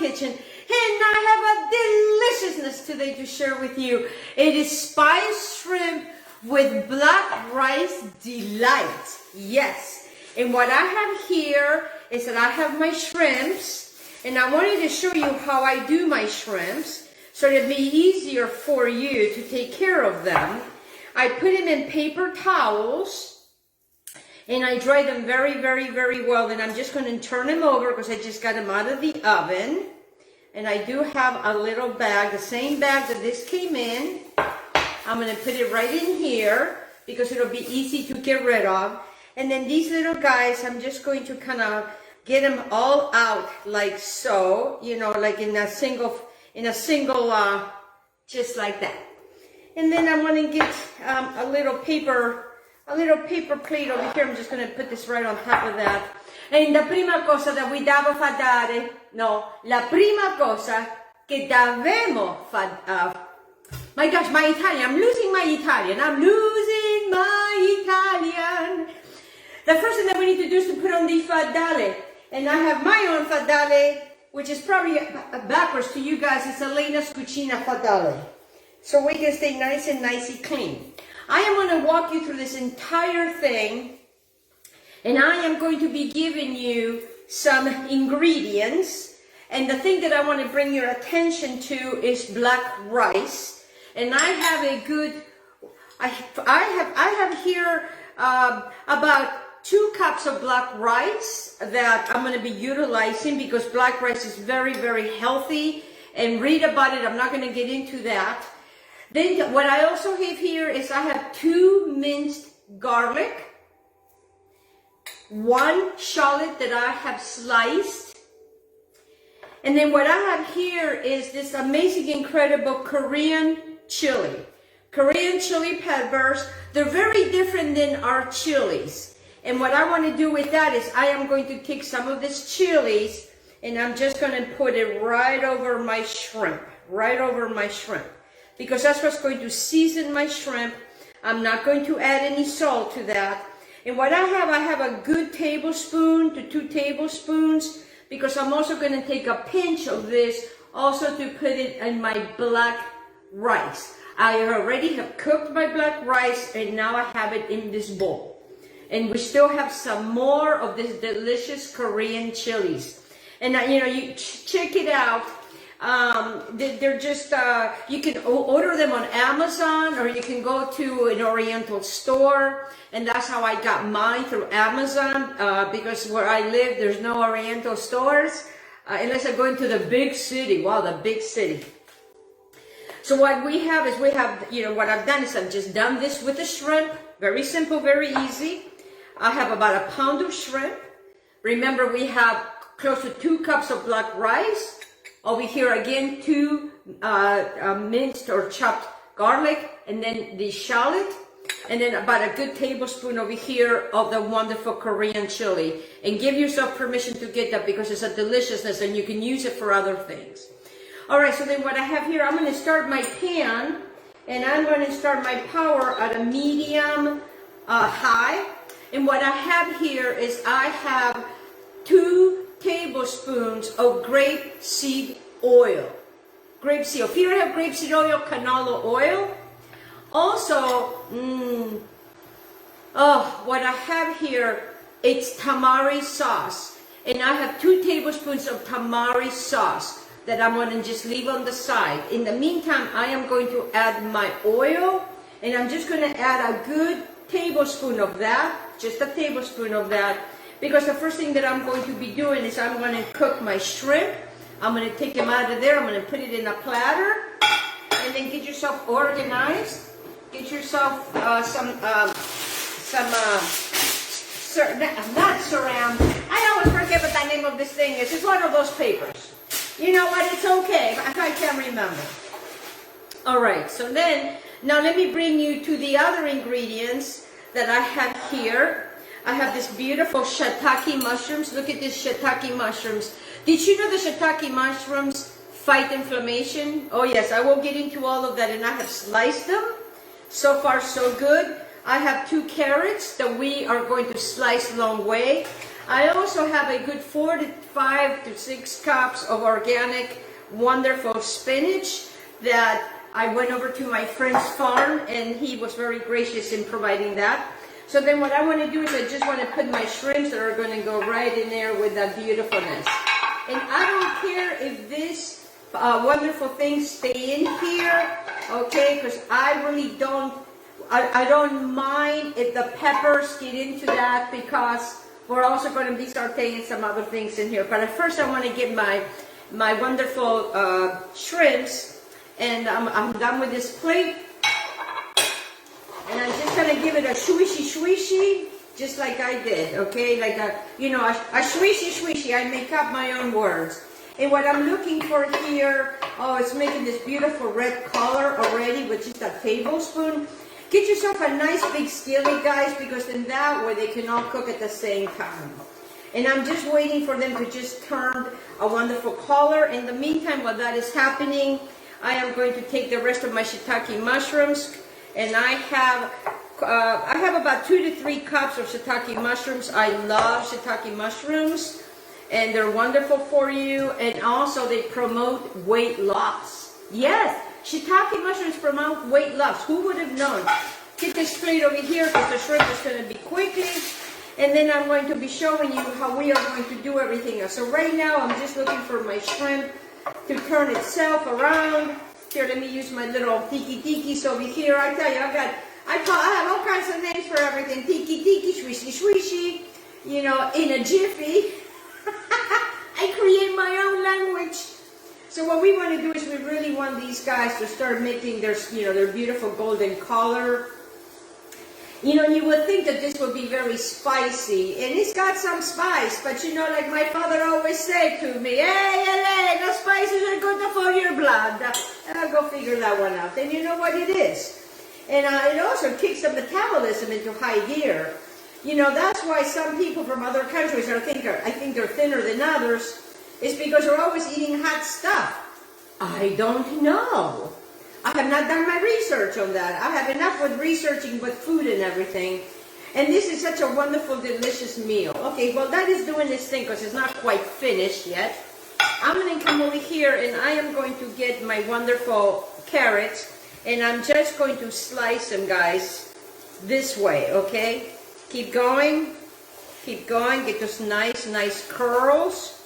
kitchen, and I have a deliciousness today to share with you. It is spiced shrimp with black rice delight. Yes. And what I have here is that I have my shrimps, and I wanted to show you how I do my shrimps so it'd be easier for you to take care of them. I put them in paper towels and I dry them very, very, very well. And I'm just going to turn them over because I just got them out of the oven. And I do have a little bag, the same bag that this came in. I'm going to put it right in here because it'll be easy to get rid of. And then these little guys, I'm just going to kind of get them all out like so, you know, like in a single, just like that. And then I'm going to get a little paper plate over here. I'm just going to put this right on top of that. And the prima cosa that we devo fare, no, la prima cosa che dobbiamo fare, my gosh, my Italian, I'm losing my Italian. The first thing that we need to do is to put on the fadale. And I have my own fadale, which is probably backwards to you guys. It's Elena's Cucina Fadale. So we can stay nice and nicey clean. I am going to walk you through this entire thing. And I am going to be giving you some ingredients. And the thing that I want to bring your attention to is black rice. And I have a good, I have here about 2 cups of black rice that I'm going to be utilizing because black rice is very, very healthy. And read about it. I'm not going to get into that. Then what I also have here is I have 2 minced garlic, 1 shallot that I have sliced. And then what I have here is this amazing, incredible Korean chili. Korean chili peppers. They're very different than our chilies. And what I want to do with that is I am going to take some of this chilies and I'm just going to put it right over my shrimp. Right over my shrimp. Because that's what's going to season my shrimp. I'm not going to add any salt to that. And what I have a good tablespoon to 2 tablespoons. Because I'm also going to take a pinch of this also to put it in my black rice. I already have cooked my black rice and now I have it in this bowl. And we still have some more of this delicious Korean chilies. And you know, you check it out. They're just, you can order them on Amazon or you can go to an Oriental store. And that's how I got mine, through Amazon, because where I live, there's no Oriental stores, unless I go into the big city. Wow, the big city. So what we have is you know, what I've done is I've just done this with the shrimp. Very simple, very easy. I have about 1 pound of shrimp. Remember, we have close to 2 cups of black rice. Over here again, 2 minced or chopped garlic, and then the shallot, and then about a good tablespoon over here of the wonderful Korean chili. And give yourself permission to get that because it's a deliciousness and you can use it for other things. All right, so then what I have here, I'm going to start my pan, and I'm going to start my power at a medium high. And what I have here is I have 2 tablespoons of grapeseed oil. Grapeseed oil. If you don't have grapeseed oil, canola oil. Also, what I have here, it's tamari sauce. And I have 2 tablespoons of tamari sauce that I'm going to just leave on the side. In the meantime, I am going to add my oil. And I'm just going to add a good tablespoon of that. Just a tablespoon of that. Because the first thing that I'm going to be doing is I'm going to cook my shrimp. I'm going to take them out of there. I'm going to put it in a platter. And then get yourself organized. Get yourself not saran. I always forget what the name of this thing is. It's one of those papers. You know what? It's okay. I can't remember. All right. So then, now let me bring you to the other ingredients that I have here. I have this beautiful shiitake mushrooms. Look at these shiitake mushrooms. Did you know the shiitake mushrooms fight inflammation? Oh yes, I won't get into all of that, and I have sliced them. So far so good. I have 2 carrots that we are going to slice long way. I also have a good 4 to 5 to 6 cups of organic, wonderful spinach that I went over to my friend's farm, and he was very gracious in providing that. So then what I want to do is I just want to put my shrimps that are going to go right in there with that beautifulness. And I don't care if this wonderful things stay in here, okay, because I really don't, I don't mind if the peppers get into that, because we're also going to be sauteing some other things in here. But at first I want to get my wonderful shrimps, and I'm done with this plate. And I'm just going to give it a swishy, just like I did, okay, like a, you know, a swishy, I make up my own words. And what I'm looking for here, oh, it's making this beautiful red color already with just a tablespoon. Get yourself a nice big skillet, guys, because then that way they can all cook at the same time. And I'm just waiting for them to just turn a wonderful color. In the meantime, while that is happening, I am going to take the rest of my shiitake mushrooms, and I have about 2 to 3 cups of shiitake mushrooms. I love shiitake mushrooms, and they're wonderful for you, and also they promote weight loss. Yes, shiitake mushrooms promote weight loss. Who would have known? Get this plate over here because the shrimp is going to be quickly, and then I'm going to be showing you how we are going to do everything else. So right now I'm just looking for my shrimp to turn itself around. Here, let me use my little tiki-tikis over here. I tell you, I have all kinds of names for everything. Tiki-tiki, swishy, you know, in a jiffy. I create my own language. So what we want to do is we really want these guys to start making their, you know, their beautiful golden color. You know, you would think that this would be very spicy, and it's got some spice, but you know, like my father always said to me, hey, the spices are good for your blood. And I'll go figure that one out. And you know what it is. And it also kicks the metabolism into high gear. You know, that's why some people from other countries I think they're thinner than others, is because they're always eating hot stuff. I don't know. I have not done my research on that. I have enough with researching with food and everything. And this is such a wonderful, delicious meal. Okay, well that is doing this thing because it's not quite finished yet. I'm going to come over here and I am going to get my wonderful carrots. And I'm just going to slice them, guys, this way, okay? Keep going. Keep going. Get those nice curls.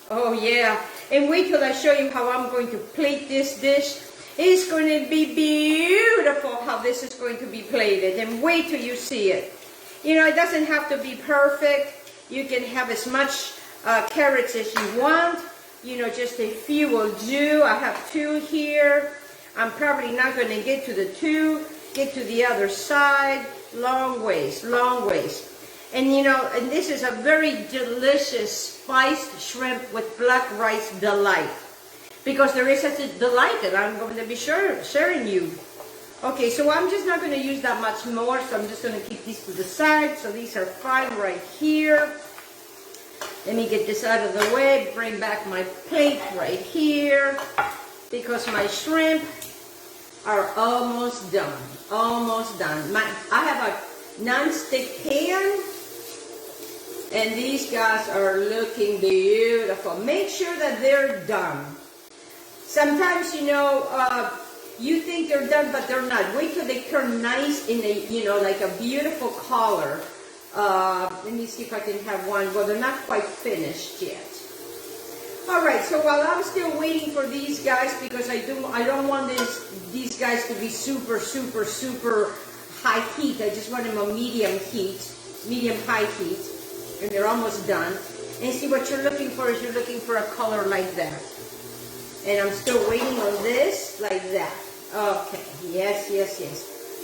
Oh, yeah. And wait till I show you how I'm going to plate this dish. It's going to be beautiful how this is going to be plated, and wait till you see it. You know, it doesn't have to be perfect. You can have as much carrots as you want. You know, just a few will do. I have 2 here. I'm probably not going to get to the 2. Get to the other side. Long ways. And you know, and this is a very delicious spiced shrimp with black rice delight. Because there is such a delight that I'm going to be sharing you. Okay, so I'm just not going to use that much more, so I'm just going to keep these to the side. So these are 5 right here. Let me get this out of the way, bring back my plate right here, because my shrimp are almost done. Almost done. I have a non-stick pan, and these guys are looking beautiful. Make sure that they're done. Sometimes, you know, you think they're done, but they're not. Wait till they turn nice in a, you know, like a beautiful color. Let me see if I can have one. Well, they're not quite finished yet. All right, so while I'm still waiting for these guys, because I don't want these guys to be super high heat. I just want them a medium high heat, and they're almost done. And see, what you're looking for is you're looking for a color like that. And I'm still waiting on this, like that. Okay, yes.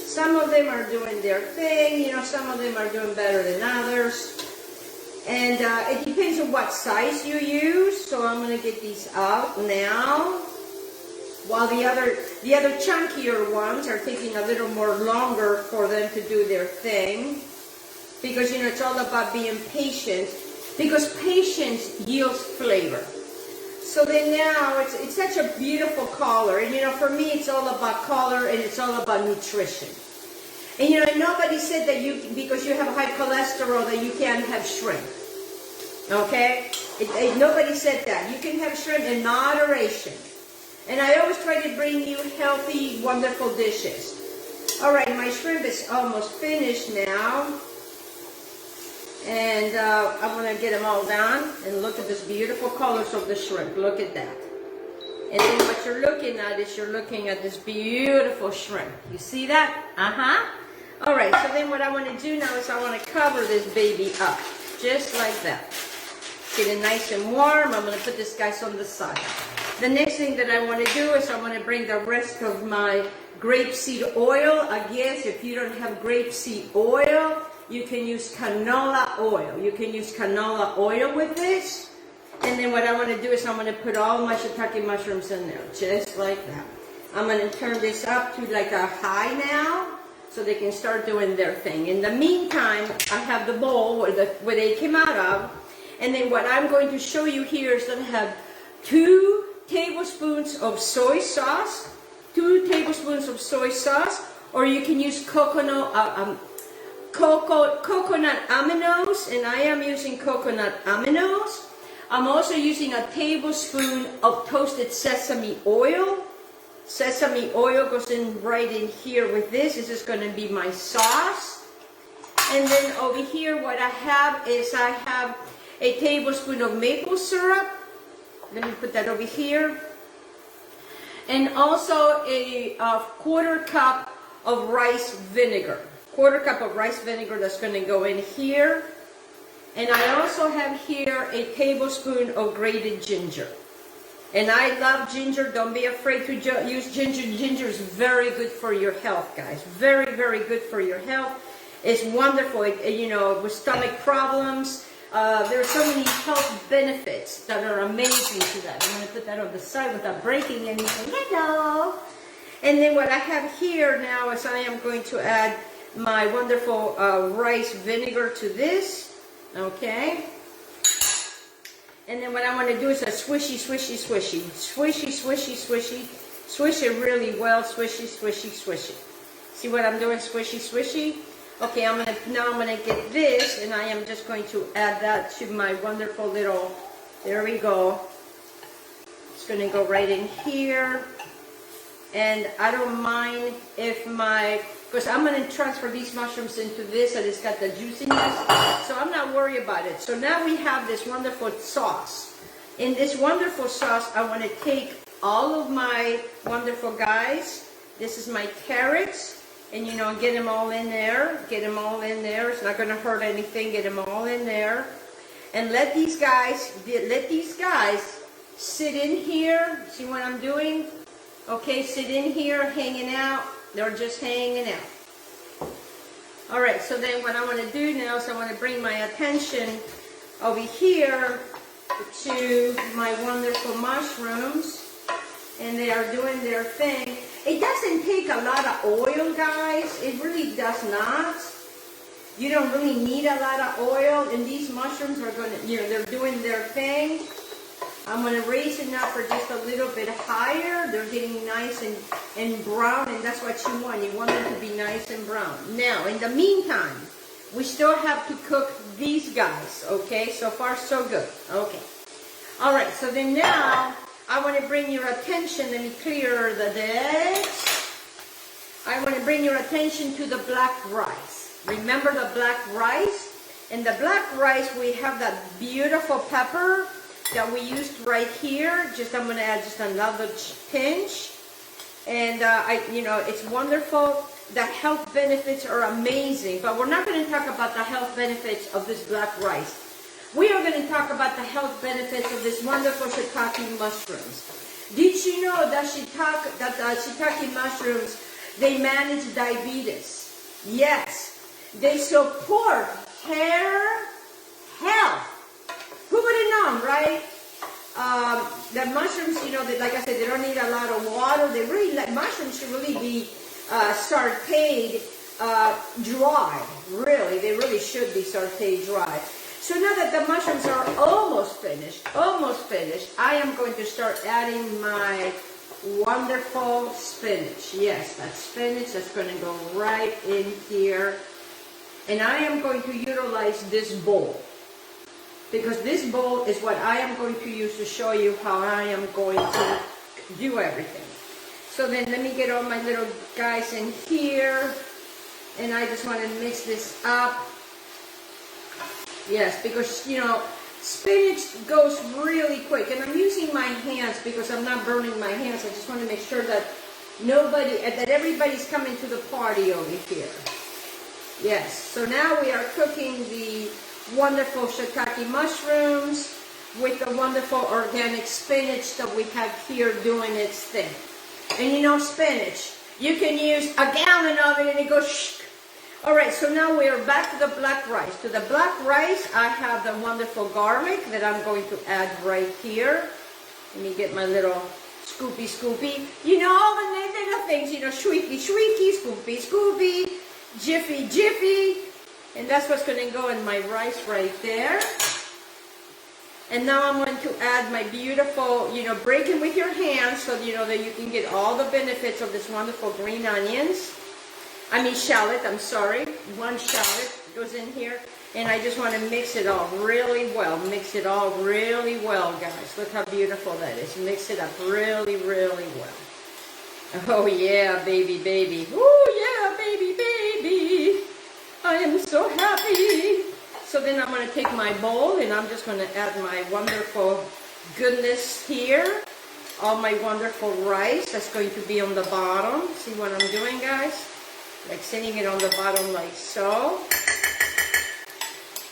Some of them are doing their thing, you know, some of them are doing better than others. And it depends on what size you use. So I'm going to get these out now. While the other chunkier ones are taking a little more longer for them to do their thing. Because, you know, it's all about being patient. Because patience yields flavor. So then now, it's such a beautiful color. And, you know, for me, it's all about color and it's all about nutrition. And, you know, nobody said that because you have high cholesterol that you can't have shrimp. Okay? Nobody said that. You can have shrimp in moderation. And I always try to bring you healthy, wonderful dishes. All right, my shrimp is almost finished now. And I'm going to get them all done. And look at this beautiful colors of the shrimp. Look at that. And then what you're looking at is you're looking at this beautiful shrimp. You see that? All right, so then what I want to do now is I want to cover this baby up. Just like that. Get it nice and warm. I'm going to put this guy on the side. The next thing that I want to do is I want to bring the rest of my grapeseed oil. Again, if you don't have grapeseed oil, you can use canola oil. You can use canola oil with this. And then what I want to do is I'm going to put all my shiitake mushrooms in there, just like that. I'm going to turn this up to like a high now, so they can start doing their thing. In the meantime, I have the bowl where they came out of. And then what I'm going to show you here is that I have 2 tablespoons of soy sauce, 2 tablespoons of soy sauce, or you can use coconut aminos, and I am using coconut aminos. I'm also using a tablespoon of toasted sesame oil. Sesame oil goes in right in here with this. This is going to be my sauce. And then over here what I have is I have a tablespoon of maple syrup. Let me put that over here. And also a 1/4 cup of rice vinegar. 1/4 cup of rice vinegar that's going to go in here. And I also have here a tablespoon of grated ginger. And I love ginger. Don't be afraid to use ginger. Ginger is very good for your health, guys. Very, very good for your health. It's wonderful, you know, with stomach problems. There are so many health benefits that are amazing to that. I'm going to put that on the side without breaking anything. Hello! And then what I have here now is I am going to add my wonderful rice vinegar to this. Okay? And then what I want to do is a swishy, swishy, swishy. Swishy, swishy, swishy. Swish it really well. Swishy, swishy, swishy. See what I'm doing? Swishy, swishy. Okay, now I'm gonna get this, and I am just going to add that to my wonderful little, there we go. It's gonna go right in here. And I don't mind if because I'm gonna transfer these mushrooms into this, and it's got the juiciness, so I'm not worried about it. So now we have this wonderful sauce. In this wonderful sauce, I wanna take all of my wonderful guys. This is my carrots. And you know, get them all in there. Get them all in there. It's not going to hurt anything. Get them all in there. And let these guys sit in here. See what I'm doing? Okay, sit in here, hanging out. They're just hanging out. All right, so then what I want to do now is I want to bring my attention over here to my wonderful mushrooms. And they are doing their thing. It doesn't take a lot of oil, guys. It really does not. You don't really need a lot of oil. And these mushrooms are going to, you know, they're doing their thing. I'm going to raise it up for just a little bit higher. They're getting nice and brown, and that's what you want. You want them to be nice and brown. Now, in the meantime, we still have to cook these guys, okay? So far, so good. Okay. All right, so then now, I want to bring your attention, let me clear the decks. I want to bring your attention to the black rice. Remember the black rice? In the black rice, we have that beautiful pepper that we used right here. I'm going to add just another pinch. And, you know, it's wonderful. The health benefits are amazing. But we're not going to talk about the health benefits of this black rice. We are going to talk about the health benefits of this wonderful shiitake mushrooms. Did you know that shiitake mushrooms, they manage diabetes? Yes. They support hair health. Who would have known, right? The mushrooms, you know, like I said, they don't need a lot of water. They really, like mushrooms should really be sauteed dry. Really, they really should be sauteed dry. So now that the mushrooms are almost finished, I am going to start adding my wonderful spinach. Yes, that spinach that's going to go right in here. And I am going to utilize this bowl. because this bowl is what I am going to use to show you how I am going to do everything. So then let me get all my little guys in here, and I just want to mix this up. Yes, because, you know, spinach goes really quick, and I'm using my hands because I'm not burning my hands. I just want to make sure that everybody's coming to the party over here. Yes, so now we are cooking the wonderful shiitake mushrooms with the wonderful organic spinach that we have here doing its thing. And you know, spinach, you can use a gallon of it and it goes shh. All right, so now we are back to the black rice. To the black rice, I have the wonderful garlic that I'm going to add right here. Let me get my little scoopy. You know, all the little things, you know, shweeky, scoopy, jiffy. And that's what's going to go in my rice right there. And now I'm going to add my beautiful, you know, break it with your hands so, you know, that you can get all the benefits of this wonderful green onions. Shallot, I'm sorry. One shallot goes in here. And I just want to mix it all really well. Mix it all really well, guys. Look how beautiful that is. Mix it up really, really well. Oh, yeah, baby. Oh, yeah, baby. I am so happy. So then I'm going to take my bowl and I'm just going to add my wonderful goodness here. All my wonderful rice that's going to be on the bottom. See what I'm doing, guys? Like sitting it on the bottom like so.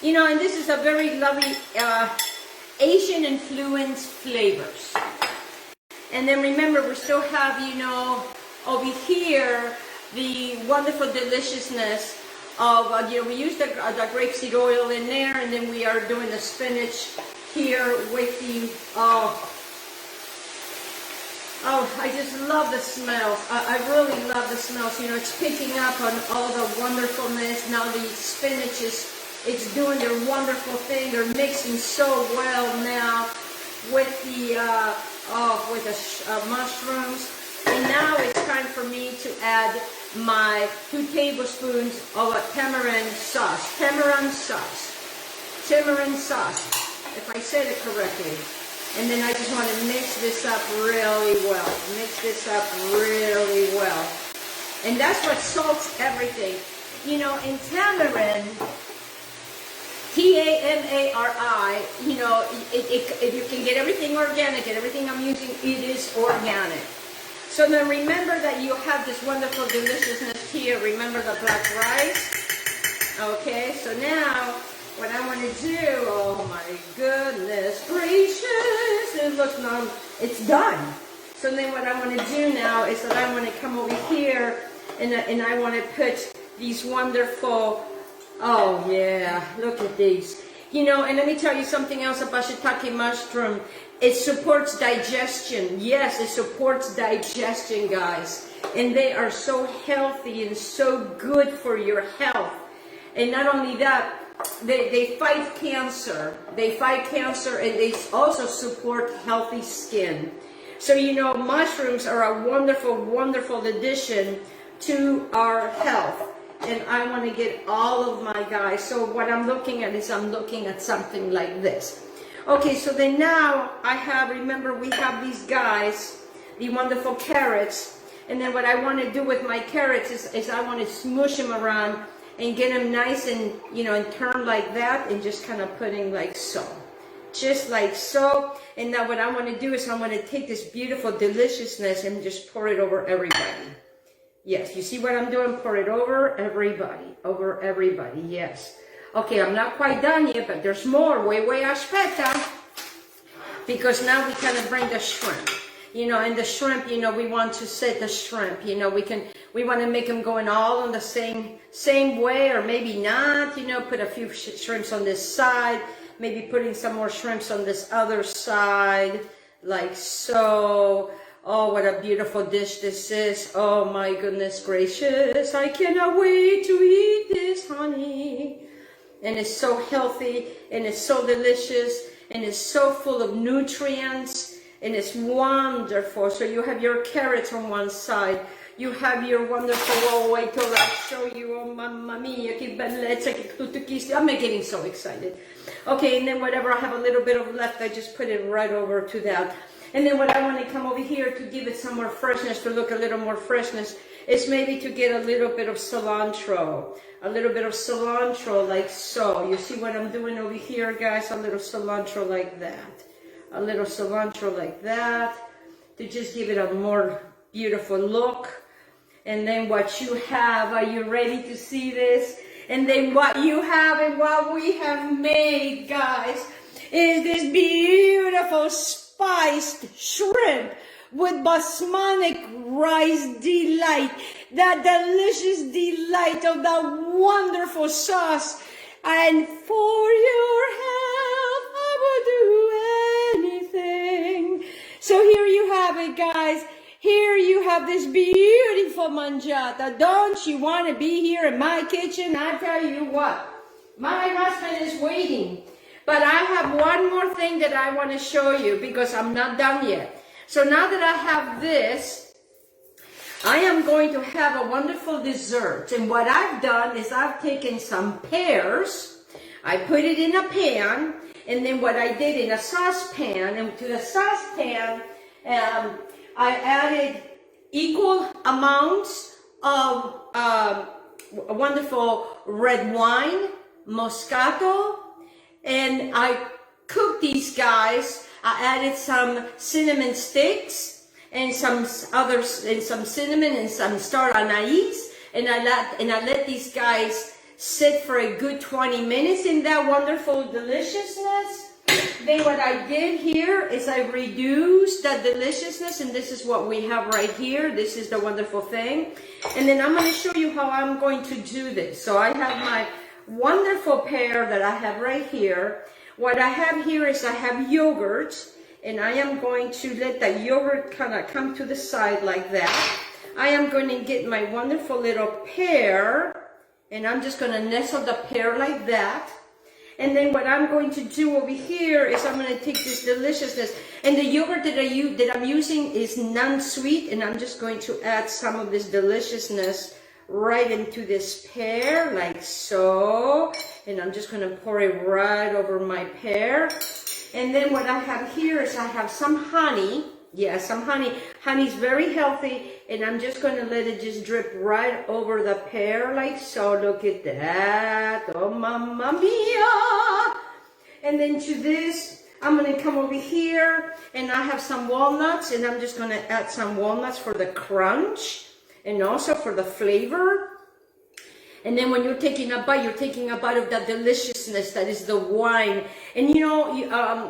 You know, and this is a very lovely Asian influenced flavors. And then remember, we still have, you know, over here, the wonderful deliciousness of, you know, we use the grapeseed oil in there, and then we are doing the spinach here with the, I just love the smells. I really love the smells. You know, it's picking up on all the wonderfulness. Now the spinach it's doing their wonderful thing. They're mixing so well now with the mushrooms. And now it's time for me to add my 2 tablespoons of a tamarind sauce, if I said it correctly. And then I just want to mix this up really well. And that's what salts everything. You know, in tamarind, Tamari, you know, if you can get everything organic, and everything I'm using, it is organic. So then remember that you have this wonderful deliciousness here. Remember the black rice? Okay, so now what I want to do, oh my goodness gracious, look, now it's done. So then what I want to do now is that I want to come over here and I want to put these wonderful, oh yeah, look at these. You know, and let me tell you something else about shiitake mushroom. It supports digestion. Yes, it supports digestion, guys. And they are so healthy and so good for your health. And not only that, they fight cancer. They fight cancer, and they also support healthy skin. So, you know, mushrooms are a wonderful, wonderful addition to our health. And I want to get all of my guys. So what I'm looking at is I'm looking at something like this. Okay, so then now I have, remember we have these guys, the wonderful carrots. And then what I want to do with my carrots is I want to smoosh them around and get them nice and, you know, and turn like that, and just kind of putting like so. Just like so. And now what I want to do is I want to take this beautiful deliciousness and just pour it over everybody. Yes, you see what I'm doing? Pour it over everybody, yes. Okay, I'm not quite done yet, but there's more. Way aspetta. Because now we kind of bring the shrimp. You know, and the shrimp, you know, we want to set the shrimp. You know, we want to make them going all on the same way, or maybe not. You know, put a few shrimps on this side. Maybe putting some more shrimps on this other side, like so. Oh, what a beautiful dish this is. Oh my goodness gracious. I cannot wait to eat this, honey. And it's so healthy, and it's so delicious, and it's so full of nutrients, and it's wonderful. So you have your carrots on one side, You have your wonderful, oh, wait till I show you, oh, mamma mia, che bellezza, che tutto questo. I'm getting so excited. Okay, and then whatever I have a little bit of left, I just put it right over to that. And then what I want to come over here to give it some more freshness, to look a little more freshness, is maybe to get a little bit of cilantro. A little bit of cilantro like so. You see what I'm doing over here, guys? A little cilantro like that. A little cilantro like that. To just give it a more beautiful look. And then what you have, are you ready to see this? And then what you have and what we have made, guys, is this beautiful spiced shrimp with basmati rice delight, that delicious delight of that wonderful sauce. And for your health, I would do anything. So here you have it, guys. Here you have this beautiful mangiata. Don't you want to be here in my kitchen? I tell you what, my husband is waiting. But I have one more thing that I want to show you because I'm not done yet. So now that I have this, I am going to have a wonderful dessert. And what I've done is I've taken some pears, I put it in a pan, and then what I did in a saucepan, and to the saucepan, I added equal amounts of wonderful red wine, Moscato, and I cooked these guys. I added some cinnamon sticks and some others, and some cinnamon and some star anise, and I let these guys sit for a good 20 minutes in that wonderful deliciousness. Then what I did here is I reduced that deliciousness, and this is what we have right here. This is the wonderful thing. And then I'm going to show you how I'm going to do this. So I have my wonderful pear that I have right here. What I have here is I have yogurt, and I am going to let that yogurt kind of come to the side like that. I am going to get my wonderful little pear, and I'm just going to nestle the pear like that. And then what I'm going to do over here is I'm going to take this deliciousness, and the yogurt that I'm using is non-sweet, and I'm just going to add some of this deliciousness right into this pear like so, and I'm just going to pour it right over my pear. And then what I have here is I have some honey. Yeah, some honey. Honey's very healthy, and I'm just going to let it just drip right over the pear like so. Look at that. Oh, mamma mia. And then to this, I'm going to come over here, and I have some walnuts, and I'm just going to add some walnuts for the crunch and also for the flavor. And then when you're taking a bite of that deliciousness that is the wine. And you know,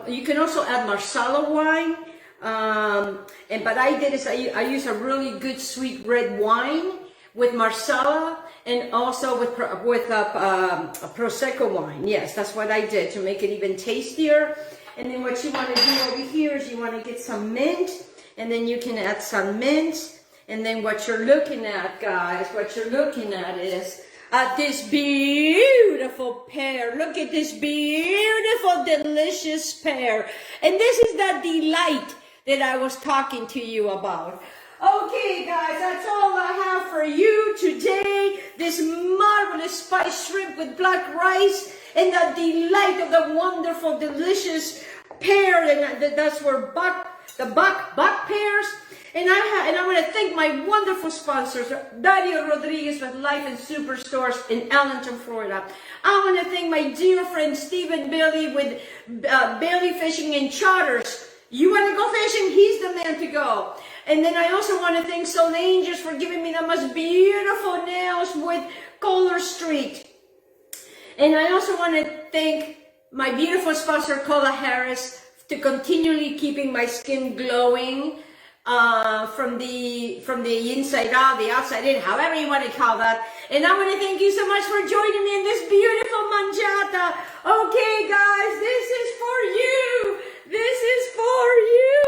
you can also add Marsala wine. But I did is I use a really good sweet red wine with Marsala, and also with a Prosecco wine. Yes, that's what I did to make it even tastier. And then what you want to do over here is you want to get some mint, and then you can add some mint. And then what you're looking at, guys, what you're looking at is this beautiful pear. Look at this beautiful, delicious pear. And this is that delight that I was talking to you about. Okay, guys, that's all I have for you today. This marvelous spiced shrimp with black rice and the delight of the wonderful, delicious pear. And that's where the buck pears. And I want to thank my wonderful sponsors, Dario Rodriguez with Life and Superstores in Ellenton, Florida. I want to thank my dear friend Stephen Bailey with Bailey Fishing and Charters. You want to go fishing? He's the man to go. And then I also want to thank Solangels for giving me the most beautiful nails with Kohler Street. And I also want to thank my beautiful sponsor, Cola Harris, to continually keeping my skin glowing. From the inside out, the outside in, however you want to call that. And I want to thank you so much for joining me in this beautiful mangiata. Okay, guys, this is for you. This is for you.